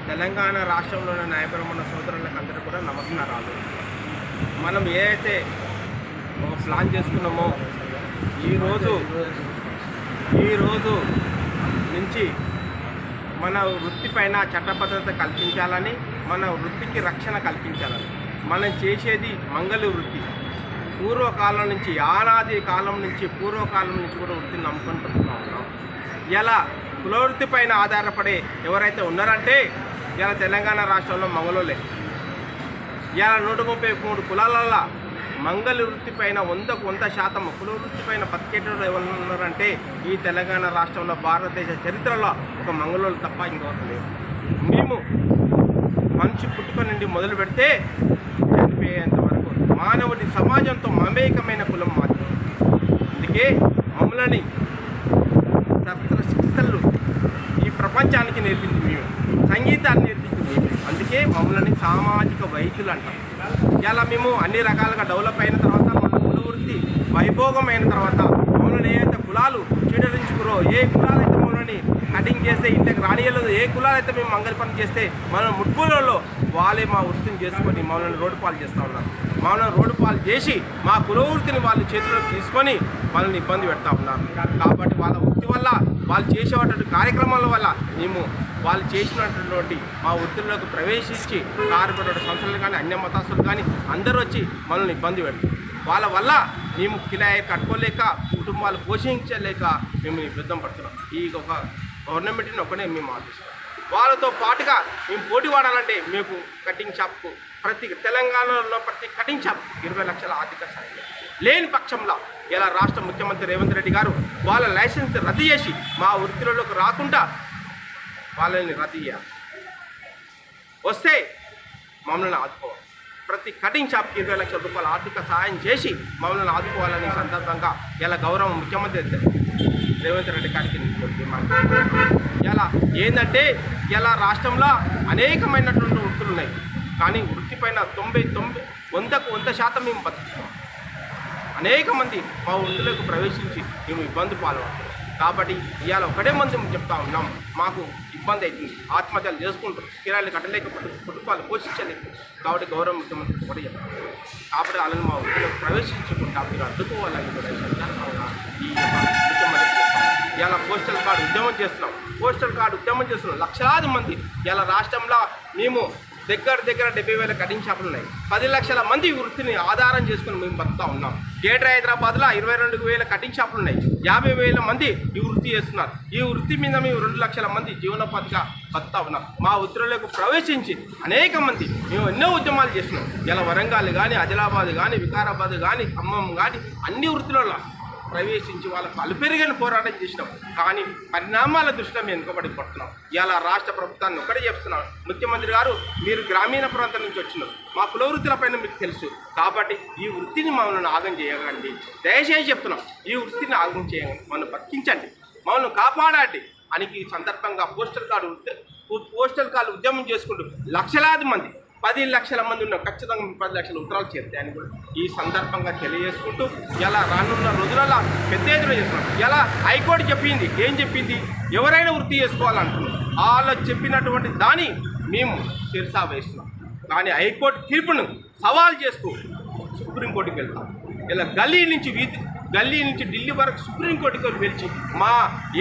తెలంగాణ రాష్ట్రంలోని న్యాయపరమైన సోదరులకు అందరూ కూడా నమస్కారాలు. మనం ఏదైతే ఒక ప్లాన్ చేసుకున్నామో ఈరోజు నుంచి మన వృత్తిపైన చట్టబద్ధత కల్పించాలని, మన వృత్తికి రక్షణ కల్పించాలని మనం చేసేది మంగళ వృత్తి. పూర్వకాలం నుంచి, ఆనాది కాలం నుంచి, పూర్వకాలం నుంచి కూడా వృత్తిని నమ్ముకొని బతుకుతూ ఉన్నాం. ఇలా కులవృత్తి పైన ఆధారపడే ఎవరైతే ఉన్నారంటే ఇలా తెలంగాణ రాష్ట్రంలో మంగళోళ్ళే. ఇలా 133 కులాలల్లో మంగళ వృత్తి పైన 100% కులవృత్తి పైన బతికేటోళ్ళు ఎవరు ఉన్నారంటే ఈ తెలంగాణ రాష్ట్రంలో భారతదేశ చరిత్రలో ఒక మంగళోళ్ళు తప్ప ఇంకొకరు లేరు. మేము మనిషి పుట్టుక నుండి మొదలు పెడితే చనిపోయేంత వరకు మానవుడి సమాజంతో మమేకమైన కులం మాది. అందుకే మమ్మల్ని శస్త్రశిక్షలు ఈ ప్రపంచానికి నేర్పింది మేము, సంగీతాన్ని నేర్పించింది మేము. అందుకే మమ్మల్ని సామాజిక వైద్యులు అంటాం. ఇలా మేము అన్ని రకాలుగా డెవలప్ అయిన తర్వాత, మన కులవృత్తి వైభోగం అయిన తర్వాత మమ్మల్ని ఏదైతే కులాలు చీడరించుకురో, ఏ కులాలైతే మమ్మల్ని కటింగ్ చేస్తే ఇంటికి రానియలేదు, ఏ కులాలైతే మేము మంగళ పని చేస్తే మన ముట్టుకులలో వాళ్ళే మా వృత్తిని చేసుకొని మమ్మల్ని రోడ్డు పాలు చేస్తూ ఉన్నారు. మమ్మల్ని రోడ్డు పాలు చేసి మా కులవృత్తిని వాళ్ళు చేతిలోకి తీసుకొని వాళ్ళని ఇబ్బంది పెడతా ఉన్నారు. కాబట్టి వాళ్ళ వృత్తి వల్ల, వాళ్ళు చేసేటువంటి కార్యక్రమాల వల్ల మేము వాళ్ళు చేసినటువంటి మా వృత్తుల్లోకి ప్రవేశించి కార్పొరేట్ సంస్థలు కానీ, అన్య మతస్థులు కానీ అందరూ వచ్చి మనల్ని ఇబ్బంది పెడతారు. వాళ్ళ వల్ల మేము కిరాయి కట్టుకోలేక, కుటుంబాలు పోషించలేక మేము యుద్ధం పడుతున్నాం. ఈ ఒక గవర్నమెంట్ని ఒకనే మేము ఆశిస్తాం. వాళ్ళతో పాటుగా మేము పోటీ పడాలంటే మేము కటింగ్ షాప్కు తెలంగాణలో ప్రతి కటింగ్ షాప్ 20 లక్షల ఆర్థిక సాయం లేని పక్షంలో ఇలా రాష్ట్ర ముఖ్యమంత్రి రేవంత్ రెడ్డి గారు వాళ్ళ లైసెన్స్ రద్దు చేసి మా వృత్తిలోకి రాకుండా వాళ్ళని రద్దు చేయాలి. వస్తే మమ్మల్ని ఆదుకోవాలి. ప్రతి కటింగ్ షాప్కి 20 లక్షల రూపాయల ఆర్థిక సహాయం చేసి మమ్మల్ని ఆదుకోవాలని సందర్భంగా ఇలా గౌరవ ముఖ్యమంత్రి రేవంత్ రెడ్డి గారికి ఇలా ఏంటంటే ఇలా రాష్ట్రంలో అనేకమైనటువంటి వృత్తులు ఉన్నాయి. కానీ వృత్తి పైన 100% మేము బతుకుతున్నాం. అనేక మంది మా వృత్తిలోకి ప్రవేశించి మేము ఇబ్బంది పాల్గొంటాం. కాబట్టి ఇవాళ ఒకటే మంది చెప్తా ఉన్నాం, మాకు ఇబ్బంది అవుతుంది, ఆత్మహత్యలు చేసుకుంటారు, కిరాయిలు కట్టలేకపోతే కుటుంబాలు పోషించలేదు. కాబట్టి గౌరవ ముఖ్యమంత్రి కూడా చెప్తాం. కాబట్టి వాళ్ళని మా వృత్తిలోకి ప్రవేశించుకుంటా మీరు అడ్డుకోవాలని కూడా సందర్భంగా ఈ ముఖ్యమంత్రి ఇలా పోస్టల్ కార్డు ఉద్యమం చేస్తున్నాం. లక్షలాది మంది ఇలా రాష్ట్రంలో మేము దగ్గర 70,000 కటింగ్ షాపులు ఉన్నాయి. 10 లక్షల మంది వృత్తిని ఆధారం చేసుకుని మేము బతుకుతూ ఉన్నాం. గ్రేటర్ హైదరాబాద్లో 22,000 కటింగ్ షాపులు ఉన్నాయి. 50,000 మంది ఈ వృత్తి చేస్తున్నారు. ఈ వృత్తి మీద మేము 2 లక్షల మంది జీవనోపాధిగా బతుకుతూ ఉన్నాం. మా వృత్తులకు ప్రవేశించి అనేక మంది మేము ఎన్నో ఉద్యమాలు చేస్తున్నాం. ఇలా వరంగల్ కానీ, ఆదిలాబాద్ కానీ, వికారాబాద్ కానీ, ఖమ్మం కానీ అన్ని వృత్తులలో ప్రవేశించి వాళ్ళకు అలుపెరుగని పోరాటం చేసినాం. కానీ పరిణామాల దృష్ట్యా మేము వెనుకబడి పడుతున్నాం. ఇలా రాష్ట్ర ప్రభుత్వాన్ని ఒకటే చెప్తున్నాం, ముఖ్యమంత్రి గారు మీరు గ్రామీణ ప్రాంతం నుంచి వచ్చినారు, మా కులవృత్తులపైన మీకు తెలుసు. కాబట్టి ఈ వృత్తిని మమ్మల్ని ఆగం చేయకండి, దయచేసి చెప్తున్నాం. ఈ వృత్తిని ఆగం చేయకండి, మమ్మల్ని బతికించండి, మమ్మల్ని కాపాడండి అని ఈ సందర్భంగా పోస్టల్ కార్డు ఉద్యమం చేసుకుంటూ లక్షలాది మంది 10 లక్షల మంది ఉన్నారు. ఖచ్చితంగా 10 లక్షల ఉత్తరాలు చేస్తాయని కూడా ఈ సందర్భంగా తెలియజేసుకుంటూ ఇలా రానున్న రోజులలో పెద్ద ఎదురు చేస్తున్నాం. ఇలా హైకోర్టు చెప్పింది, ఏం చెప్పింది, ఎవరైనా వృత్తి చేసుకోవాలంటున్నాం. వాళ్ళు చెప్పినటువంటి దాన్ని మేము శిరసా వేస్తున్నాం. కానీ హైకోర్టు తీర్పును సవాల్ చేస్తూ సుప్రీంకోర్టుకి వెళ్తాం. ఇలా గల్లీ నుంచి ఢిల్లీ వరకు సుప్రీంకోర్టుకి వెళ్ళి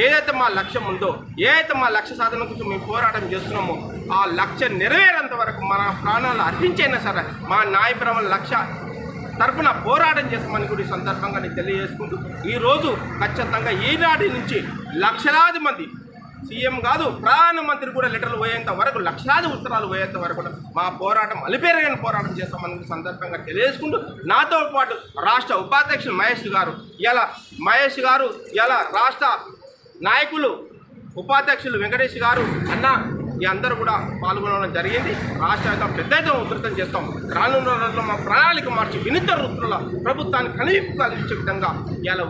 ఏదైతే మా లక్ష్యం ఉందో, ఏదైతే మా లక్ష్య సాధన కోసం మేము పోరాటం చేస్తున్నామో ఆ లక్ష్యం నెరవేరేంత వరకు మన ప్రాణాలు అర్పించైనా సరే మా న్యాయపరమైన లక్ష్య తరపున పోరాటం చేస్తామని కూడా ఈ సందర్భంగా నేను తెలియజేసుకుంటూ ఈరోజు ఖచ్చితంగా ఈనాటి నుంచి లక్షలాది మంది, సీఎం కాదు ప్రధానమంత్రి కూడా లెటర్లు పోయేంత వరకు, లక్షలాది ఉత్తరాలు పోయేంత వరకు కూడా మా పోరాటం అలిపేరగని పోరాటం చేస్తామని సందర్భంగా తెలియజేసుకుంటూ నాతో పాటు రాష్ట్ర ఉపాధ్యక్షులు మహేష్ గారు, ఇలా రాష్ట్ర నాయకులు ఉపాధ్యక్షులు వెంకటేష్ గారు అన్న ఈ అందరూ కూడా పాల్గొనడం జరిగింది. రాష్ట్ర పెద్ద ఎత్తున ఉధృతం చేస్తాం. రానున్న రోజుల్లో మా ప్రణాళిక మార్చి వినూత్న వృత్తుల ప్రభుత్వాన్ని కనువిప్పు కలిగించే విధంగా ఇలా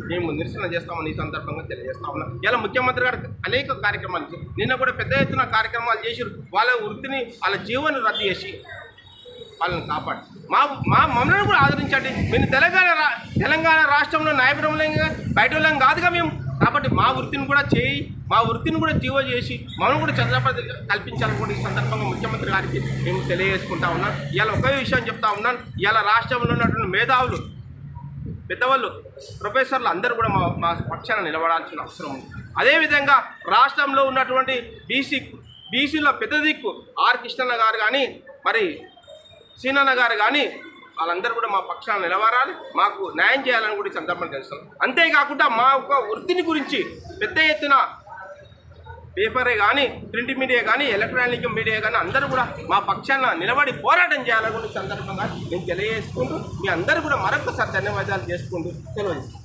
మేము నిరసన చేస్తామని ఈ సందర్భంగా తెలియజేస్తా ఉన్నాం. ఇలా ముఖ్యమంత్రి గారు అనేక కార్యక్రమాలు నిన్న కూడా పెద్ద ఎత్తున కార్యక్రమాలు చేసి వాళ్ళ వృత్తిని, వాళ్ళ జీవన రద్దు చేసి వాళ్ళని కాపాడు మమ్మల్ని కూడా ఆదరించండి. మేము తెలంగాణ రాష్ట్రంలో న్యాయపరంగా బయట వాళ్ళం కాదుగా. మేము కాబట్టి మా వృత్తిని కూడా చేయి, మా వృత్తిని కూడా జీవో చేసి మనం కూడా చంద్రపతి కల్పించాలని కూడా ఈ సందర్భంగా ముఖ్యమంత్రి గారికి నేను తెలియజేసుకుంటా ఉన్నాను. ఇవాళ ఒకే విషయం చెప్తా ఉన్నాను, ఇవాళ రాష్ట్రంలో ఉన్నటువంటి మేధావులు పెద్దవాళ్ళు ప్రొఫెసర్లు అందరూ కూడా మా పక్షాన నిలబడాల్సిన అవసరం ఉంది. అదేవిధంగా రాష్ట్రంలో ఉన్నటువంటి బీసీలో పెద్ద దిక్కు ఆర్ కృష్ణన్న గారు కానీ మరి సీనన్న గారు కానీ వాళ్ళందరూ కూడా మా పక్షాన నిలబడాలి, మాకు న్యాయం చేయాలని కూడా ఈ సందర్భంగా తెలుస్తాం. అంతేకాకుండా మా యొక్క వృత్తిని గురించి పెద్ద ఎత్తున పేపరే కానీ ప్రింట్ మీడియా కానీ ఎలక్ట్రానిక్ మీడియా కానీ అందరూ కూడా మా పక్షాన నిలబడి పోరాటం చేయాలని కూడా ఈ సందర్భంగా నేను తెలియజేసుకుంటూ మీ అందరూ కూడా మరొకసారి ధన్యవాదాలు చేసుకుంటూ తెలియజేస్తాను.